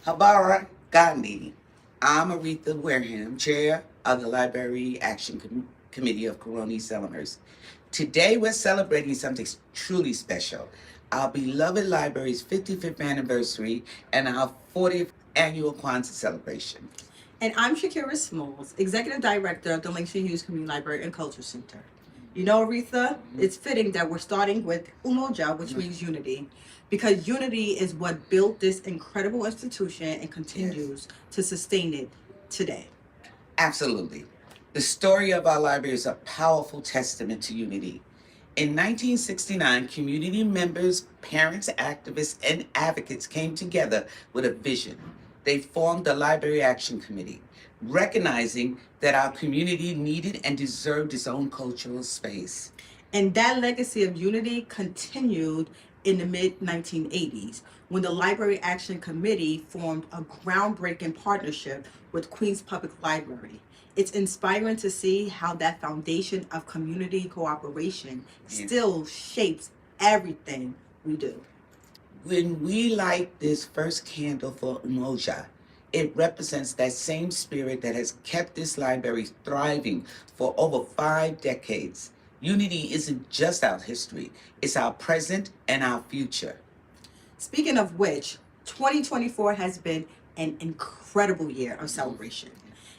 Habara Gandhi. I'm Aretha Wareham, Chair of the Library Action Committee of Coroni Selmhurst. Today we're celebrating something truly special, our beloved library's 55th anniversary and our 40th annual Kwanzaa celebration. And I'm Shakira Smalls, Executive Director of the Langston Hughes Community Library and Culture Center. You know, Aretha, it's fitting that we're starting with Umoja, which means unity, because unity is what built this incredible institution and continues to sustain it today. Absolutely. The story of our library is a powerful testament to unity. In 1969, community members, parents, activists, and advocates came together with a vision. They formed the Library Action Committee, recognizing that our community needed and deserved its own cultural space. And that legacy of unity continued in the mid 1980s when the Library Action Committee formed a groundbreaking partnership with Queens Public Library. It's inspiring to see how that foundation of community cooperation still shapes everything we do. When we light this first candle for Umoja, it represents that same spirit that has kept this library thriving for over 5 decades. Unity isn't just our history, it's our present and our future. Speaking of which, 2024 has been an incredible year of celebration.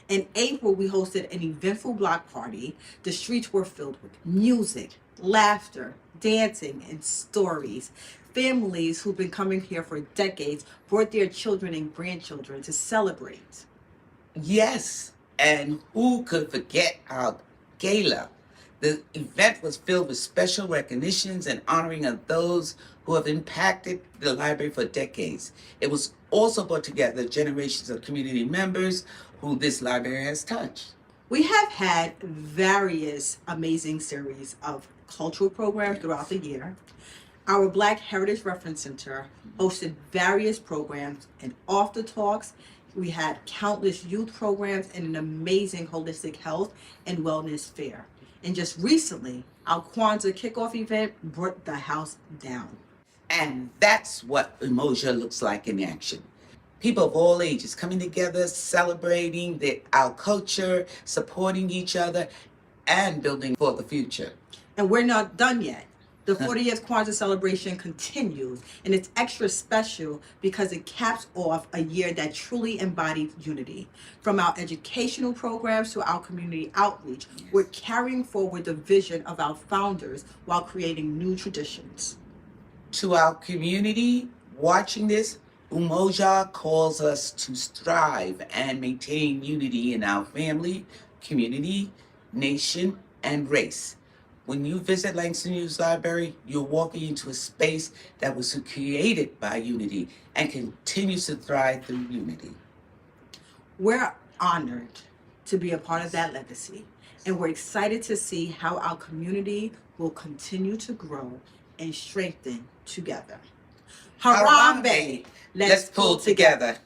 In April, we hosted an eventful block party. The streets were filled with music, laughter, dancing, and stories. Families who've been coming here for decades brought their children and grandchildren to celebrate. Yes, and who could forget our gala? The event was filled with special recognitions and honoring of those who have impacted the library for decades. It was also brought together generations of community members who this library has touched. We have had various amazing series of cultural programs throughout the year. Our Black Heritage Reference Center hosted various programs and after talks. We had countless youth programs and an amazing holistic health and wellness fair. And just recently, our Kwanzaa kickoff event brought the house down. And that's what Umoja looks like in action. People of all ages coming together, celebrating our culture, supporting each other, and building for the future. And we're not done yet. The 40th Kwanzaa celebration continues, and it's extra special because it caps off a year that truly embodied unity. From our educational programs to our community outreach, we're carrying forward the vision of our founders while creating new traditions. To our community watching this, Umoja calls us to strive and maintain unity in our family, community, nation, and race. When you visit Langston Hughes Library, you're walking into a space that was created by unity and continues to thrive through unity. We're honored to be a part of that legacy, and we're excited to see how our community will continue to grow and strengthen together. Harambe! Let's pull together.